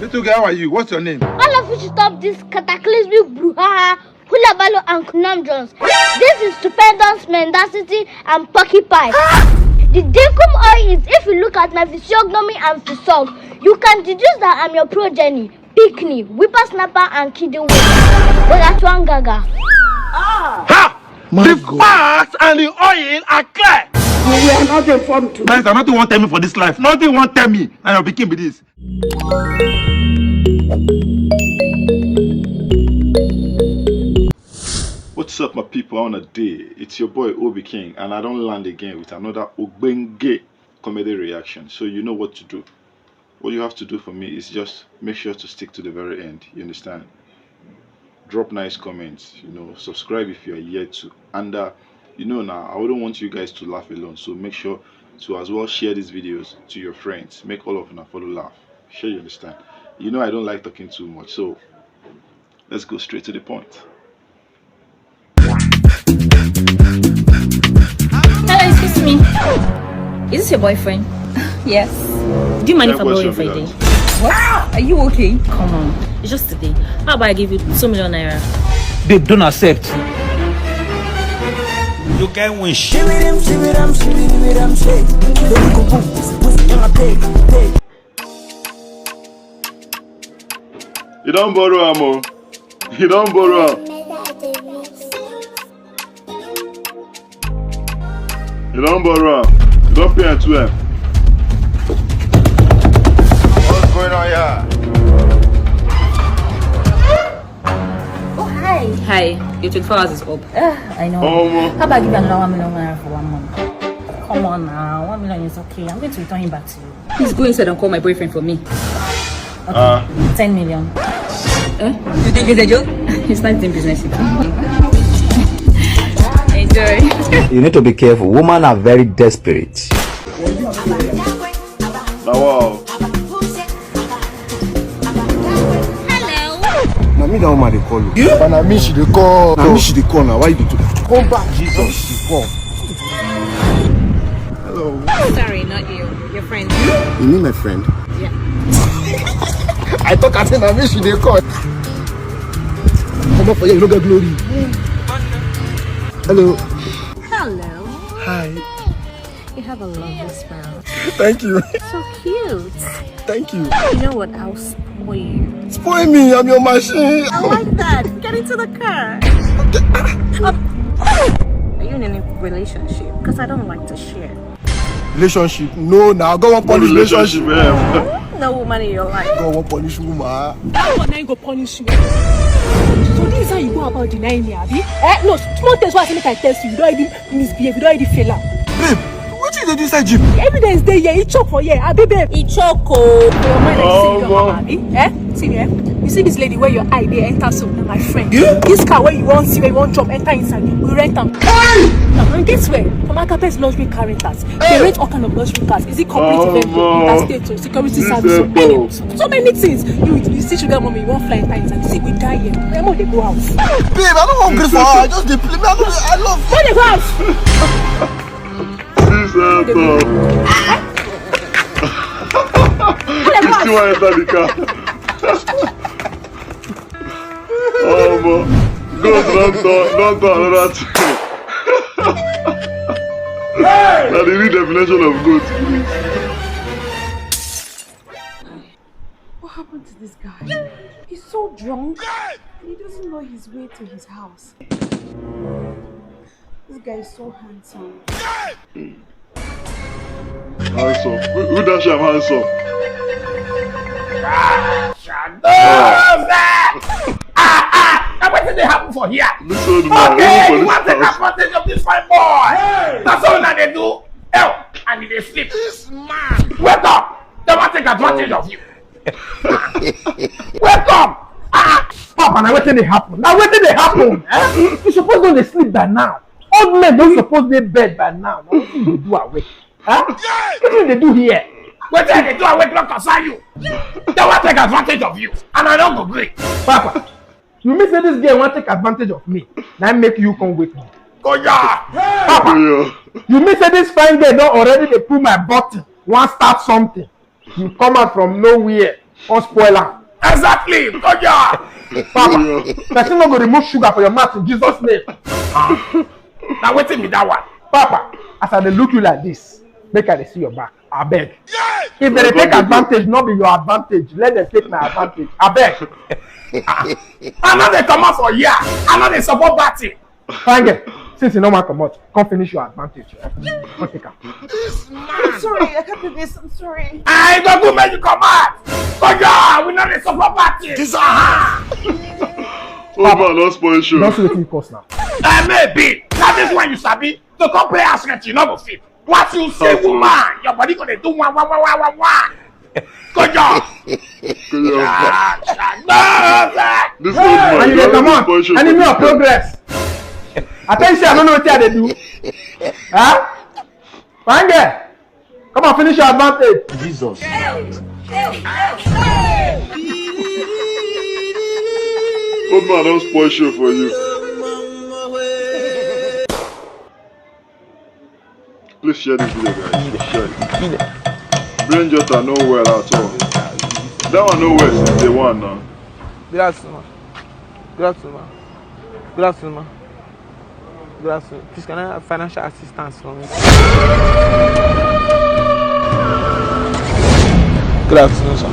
Little girl, how are you? What's your name? All of you should stop this cataclysmic brouhaha, hula Balo and conundrums. This is stupendous mendacity and porcupine. The Dinkum oil is, if you look at my physiognomy and physog, you can deduce that I'm your progeny, Picnic, Whippersnapper and Kidding. But that's one gaga. Ha! The facts and the oil are clear. We are not informed to. Guys, nothing won't tell me for this life. Nothing won't tell me. And you're picking with this. What's up, my people? On a day, it's your boy OBIKING, and I don't land again with another Ogbenge comedy reaction. So you know what to do. What you have to do for me is just make sure to stick to the very end. You understand? Drop nice comments. Subscribe if you are yet to. And now I wouldn't want you guys to laugh alone. So make sure to as well share these videos to your friends. Make all of them follow laugh. Sure, you understand? I don't like talking too much. So let's go straight to the point. Hello, excuse me. Is this your boyfriend? Yes. Do you mind if I borrow you for a day? What? Are you okay? Come on, it's just a day. How about I give you 2 million naira? Babe, don't accept. You can wish. You don't borrow ammo. You don't borrow. You don't borrow. You don't pay to him. What's going on here? Oh, hi. Hi, your 24 hours is up. I know. Oh, How about I give you another 1 million naira for 1 month? Come on now, 1 million is okay. I'm going to return him back to you. Please go inside and call my boyfriend for me. Okay. 10 million. You think it's a joke? It's not in business. Enjoy. You need to be careful. Women are very desperate. wow. Hello. Now me that woman they call you. But now me she they call. Now me she they call now. Why you do? Come back, Jesus. She call. Hello. Sorry, not you. Your friend. You mean my friend? Yeah. I thought I said now me she they call. Come up for you don't get glory. Hello. Hello. Hi. You have a lovely smile. Thank you. So cute. Thank you. You know what? I'll spoil you. Spoil me. I'm your machine. I like that. Get into the car. Are you in any relationship? Because I don't like to share. Relationship? No, now go on punish relationship. No woman in your life. Go on punish woman. That one now go punish you. So this is how you go about denying me, Abby? No, small things what I make I test you. You don't even misbehave. You don't even fail out. Babe, what you did inside gym? Evidence there, yeah. He choke for yeah, Abby, babe. He choke. Your mind like say your mama, Abby. See me, You see this lady where your eye they enter so, na my friend. Yeah? This car where you want see, where you want drop, enter inside. We rent them. Hey! Now, this way, from Agkaay's luxury car renters, they rent all kind of luxury cars. Is it complete interstate or security service or any, so many things. You see sugar mommy, you want fly enter inside. You see we die here. Remember they go out. Babe, I don't want grief for her. I just play. I love you. When they go out. You still want to enter the car? Oh, man. Go don't do another thing. That's the real definition of good. What happened to this guy? He's so drunk. He doesn't know his way to his house. This guy is so handsome. Handsome. Who does I'm handsome? What did they happen for here? This old man. Okay, you want to take advantage of this fine boy. Hey. That's all that they do. And they sleep. This man. Wake up. They want to take advantage of you. Wake up. Papa, now what did they happen? Now what did they happen? You supposed to sleep by now. Old men don't suppose they bed by now. What did they do awake? What did they do here? What did they do awake not concern you? They want to take advantage of you. And I don't agree. Papa, you mean say this girl want to take advantage of me? Now make you come with me. Go ya! Papa, you mean say this fine girl don't already they pull my button. Want start something. You come out from nowhere. On spoiler. Exactly. Good job. Papa, person not going to remove sugar for your mouth in Jesus' name. Now wait till me that one. Papa, as I dey look you like this, make I dey see your back. I beg. If they take advantage, not be your advantage. Let them take my advantage. I beg. I know they come out for here. I know they support that thing. Thank you. Since you know my come out, come finish your advantage. Come take her. I'm sorry, I can't do this. I'm sorry. I don't go make you come out. But yeah, we know they support that thing. Oh man, don't spoil show. Don't see the cost now. Maybe. That is when you sabi. So come play as you know go fit. What you say, woman? Your body gonna do one. Good job. Good job. This Hey, and you come on. Enemy of progress. Attention, I don't know what they do. Huh? Fange, come on, finish your advantage. Jesus. Old man, don't spoil show for you. Please share this video, guys. Share it. Brain jotter no well at all. That one no well since day one now. Good afternoon. Good afternoon. Good afternoon. Good afternoon. Please, can I have financial assistance from me? Good afternoon, sir.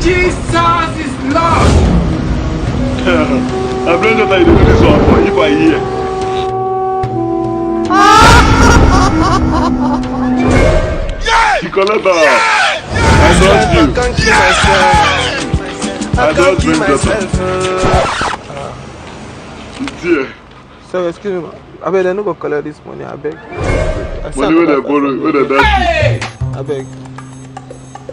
Jesus is Lord. I'm brain jotter, you do this one for if I hear. You collect that. I don't you. I don't brain jotter. So excuse me, I beg they no go collect this money. I beg. Money where they borrow, where they dash I beg.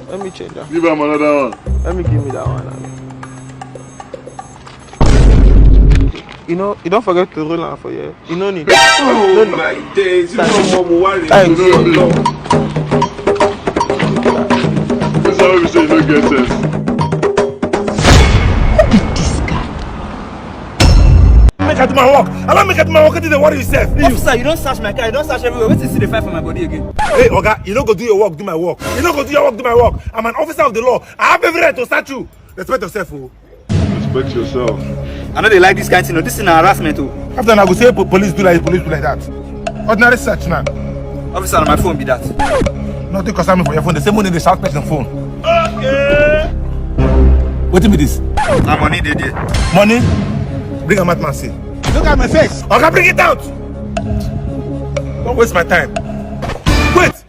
Let me change that. Give him another one. Let me give me that one. You know, you don't forget to roll on for you. You know need. Oh my days, you know more Thank you. That's how we say you don't get sense. Make I do my work. I don't make I do my work. What worry yourself? Officer, you don't search my car. You don't search everywhere. Wait till you see the fight for my body again. Hey, Oga, you don't go do your work, do my work. You don't go do your work, do my work. I'm an officer of the law. I have every right to search you. Respect yourself, oh. Respect yourself. I know they like this kind of thing. No, this is an harassment, oh. After I go say police do like that. Ordinary search now. Officer, on my phone be that. Nothing concern me for your phone. The same money they shout person phone. Okay. What do you mean this? My money, they did. Money? Bring a madman, see. Look at my face. Okay, bring it out. Don't waste my time. Wait.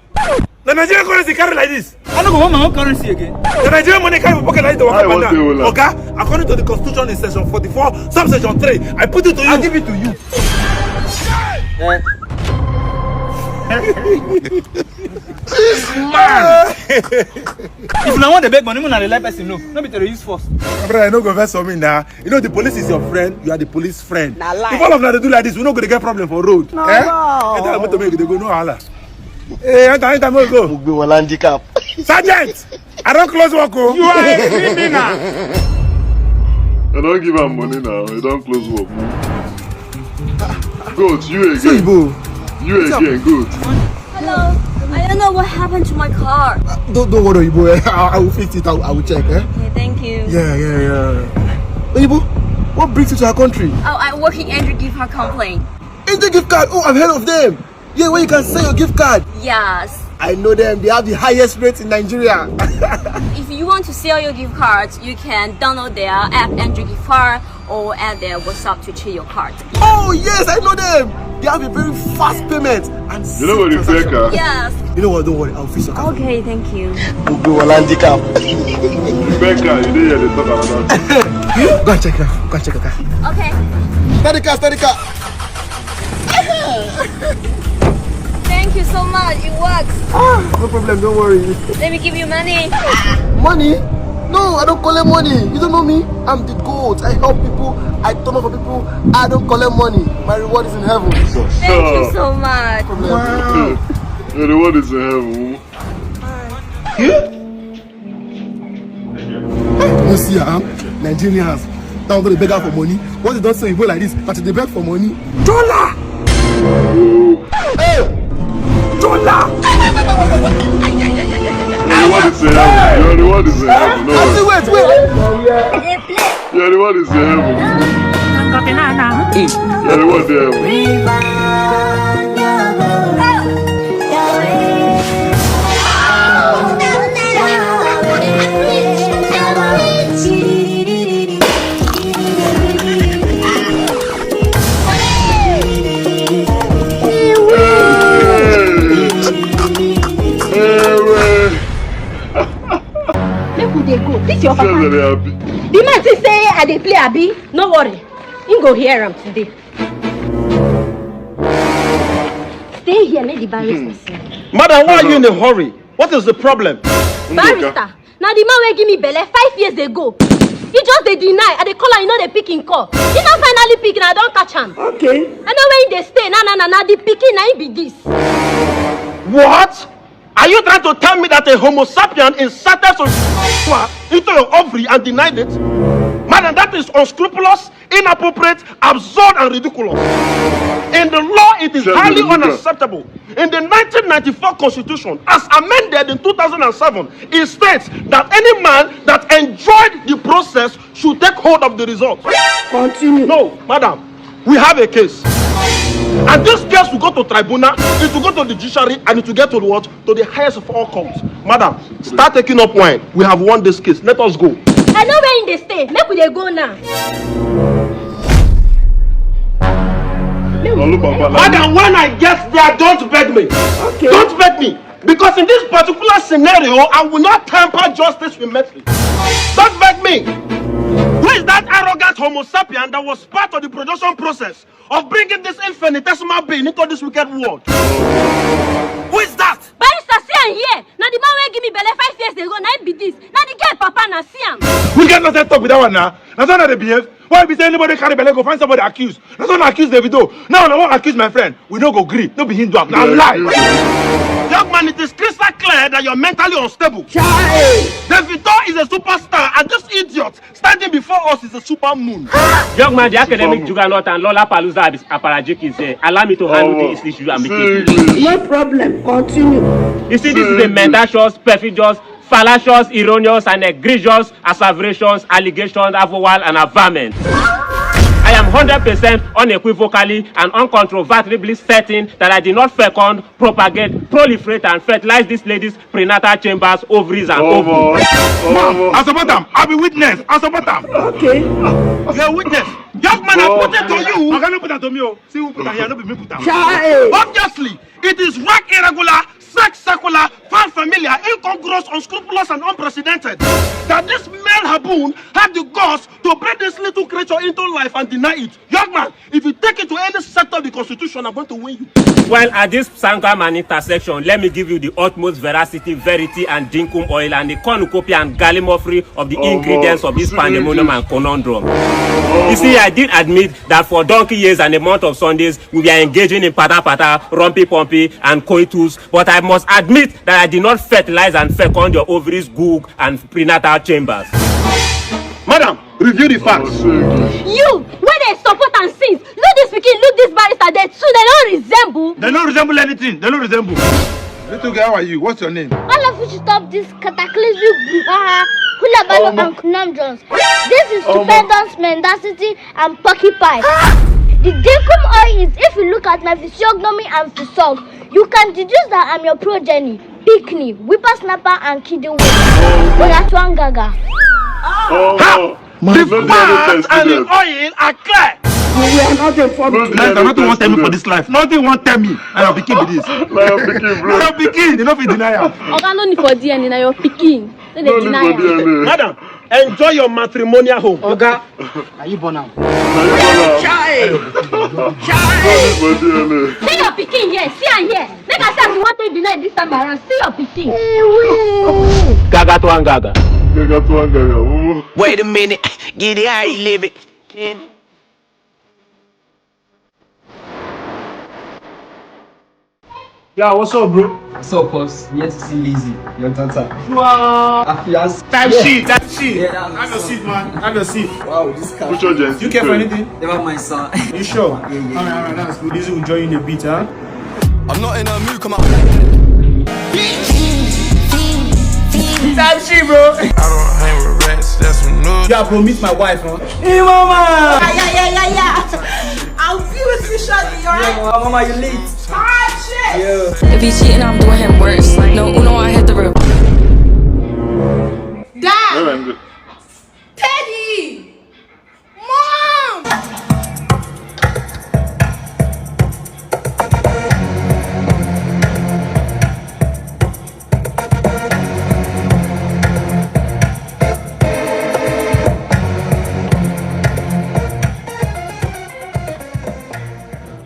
The Nigerian currency carry like this. I don't go want my own currency again. The Nigerian money carry with pocket like this. Okay, according to the Constitution in section 44, subsection 3, I put it to you. I'll give it to you. This man. If you want the beg money, you not the person no. No be to use force. Brother, I no go vex for me now. You know the police is your friend. You are the police friend. Nah, lie. If all of them do like this, we not gonna get problem for road. No, eh? no. And then they go no hala. Hey, enter, go. Sergeant, I don't close work. Oh. You are a criminal. I don't give him money now. I don't close work. Goat, you again. Sibo. You again, good. Hello. I don't know what happened to my car. Don't worry, Ibo. I will fix it. I will check. Eh? Okay, thank you. Yeah. Ibo, what brings you to our country? Oh, I'm working Andrew gift card complaint. Angel gift card. Oh, I've heard of them. Yeah, where you can sell your gift card. Yes. I know them. They have the highest rates in Nigeria. If you want to sell your gift cards, you can download their app Andrew gift card or add their WhatsApp to check your card. Oh yes, I know them. They have a very fast payment and You know what you fake, huh? Yes. You know what? Don't worry. I'll fix your car. Okay, thank you. Becca, you didn't hear the talk about that. Go and check it out. Go and check it out. Okay. Start the car. Thank you so much. It works. No problem. Don't worry. Let me give you money. Money? No, I don't collect money. You don't know me. I'm the goat. I help people. I turn up for people. I don't collect money. My reward is in heaven. Thank you so much. Wow. Your reward is in heaven. You see, Nigerians. Now they beg for money. What they don't say like this, but they beg for money. Dollar! Hey! dollar. You're the one is in heaven. No. Wait. You're the one is in heaven. You're the one there. This your papa. The man say I dey play abi. No worry, he go hear him today. Stay here, let the barrister see. Madam, why are you in a hurry? What is the problem? Barrister, now the man wey give me belle 5 years ago. He just dey deny. I dey call am, you know dey pick him call. He not finally pick, and I don't catch him. Okay. I know where he dey stay. Nah, the picking na him be this. What? Are you trying to tell me that a Homo sapien inserted some into your ovary and denied it? Madam, that is unscrupulous, inappropriate, absurd, and ridiculous. In the law, it is highly unacceptable. In the 1994 Constitution, as amended in 2007, it states that any man that enjoyed the process should take hold of the result. Continue. No, madam, we have a case. And this case will go to tribunal, it will go to the judiciary, and it will get to the what? To the highest of all courts. Madam, start taking up wine. We have won this case. Let us go. I know where in the stay. Make we dey go now. Madam, when I get there, don't beg me. Okay. Don't beg me. Because in this particular scenario, I will not temper justice with mercy. Don't beg me. Who is that arrogant Homo sapien that was part of the production process of bringing this infinitesimal being into this wicked world? Who is that? Barrister, see am here. Now the man wey give me belle 5 years ago, now him be this. Now the girl papa na see am. We get nothing to talk with that one now. That's not how they behave. Why be say anybody carry belle go find somebody accused? That's not accuse Davido. Now I want to accuse my friend. We don't go green. No be Hindu. Now lie. Young man, it is crystal clear that you're mentally unstable. Davido is a superstar, and this idiot standing before us is a super moon. Young man, the academic juggernaut and Lola Paluza Aparajik is here. Allow me to handle this issue and make it. No problem. Continue. You see, this is a mendacious, perfidious, fallacious, erroneous, and egregious asseverations, allegations, avowal, and affirmation. I am 100% unequivocally and uncontrovertibly certain that I did not fecund, propagate, proliferate, and fertilize this lady's prenatal chambers, ovaries, and ovaries. As a madam, I'll be witness. As a madam. Okay. You're a witness. Young man, I put it to you. I cannot put that to me. See who put that here. Not be me put that. Obviously, it is rank irregular, sex secular, fan familiar, incongruous, unscrupulous, and unprecedented that this male haboon had the guts to bring this little creature into life and deny it. Young man, if you take it to any sector of the Constitution, I'm going to win you. Well, at this sangam and intersection, let me give you the utmost veracity, verity, and dinkum oil, and the cornucopia and gallimaufry of the ingredients of this pandemonium and conundrum. You see, I did admit that for donkey years and a month of Sundays, we were engaging in pata-pata, rumpy-pumpy, and coitus, but I must admit that I did not fertilize and fecund your ovaries, goog, and prenatal chambers. Madam, review the facts. You, when they support and sins, look this pikin, look this barrister, they too, they don't resemble. They don't resemble anything. They don't resemble. Little girl, how are you? What's your name? All of you should stop this cataclysmic brouhaha, hula balo and conundrums. This is stupendous mendacity and porcupine. The dinkum oil is, if you look at my physiognomy and physog, you can deduce that I'm your progeny, Pikni, whippersnapper, and kidding Gaga. The fat and the oil are clear. We are not informed. Nothing won't tell me for this life. Nothing won't tell me. I am picking with this. I am picking. They don't be denial. Oga no need for DNA, na your pikin. No dey deny am. Madam, enjoy your matrimonial home. Oga, are you born now? See your pikin here, see am here. Make I say if you want to deny this time around, see your pikin. Gaga to and gaga. Wait a minute. Get it how you live it. Yeah, what's up, bro? What's up, boss? Yet to see Lizzy. Your tata. Wow. Type shit. Yeah, Have your seat, man. Have your seat. Wow, this car. You care for anything? Never mind, son. You sure? Yeah. Alright, that's good. Lizzy will join you in a bit, huh? I'm not in a mood, come on. Time she, bro. I don't hang with rats, that's some news. Yeah, bro, meet my wife, huh? Hey, mama! Yeah. I'll be with you shortly, alright? Yeah, mama, you late. Ah, shit! Yeah. If he's cheating, I'm doing him worse. No, Uno, I hit the roof. Dad! Well, I'm good. Teddy! Mom!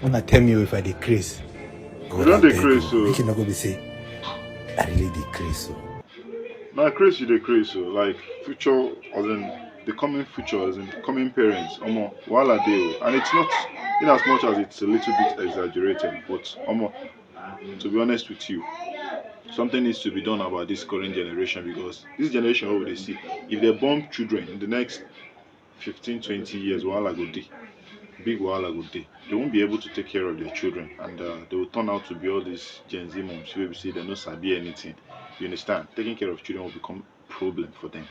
Wanna tell me if I decrease? You don't decrease, so. You not gonna say I really decrease. So. Now, Chris, you decrease, so. Like, future, as in, the coming future, as in, coming parents, while I do. And it's not, in as much as it's a little bit exaggerated, but, to be honest with you, something needs to be done about this current generation because this generation, what will they see? If they're born children in the next 15-20 years, while I go day. Big wahala go dey. They won't be able to take care of their children and they will turn out to be all these Gen Z moms where we say they no sabi anything. You understand? Taking care of children will become a problem for them.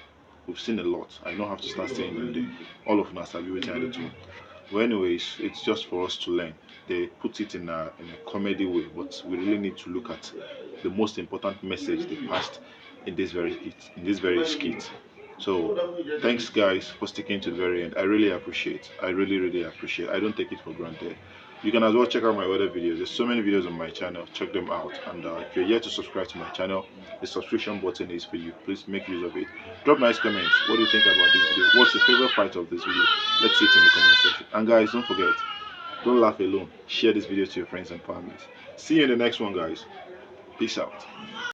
We've seen a lot. I don't have to start saying them there. All of us sabi wetin I dey do. But anyways, it's just for us to learn. They put it in a comedy way, but we really need to look at the most important message they passed in this very skit. So thanks guys for sticking to the very end. I really appreciate. I really appreciate. I don't take it for granted. You can as well check out my other videos. There's so many videos on my channel. Check them out. And if you're yet to subscribe to my channel, the subscription button is for you. Please make use of it. Drop nice comments. What do you think about this video? What's your favorite part of this video? Let's see it in the comment section. And guys, don't forget, don't laugh alone. Share this video to your friends and families. See you in the next one, guys. Peace out.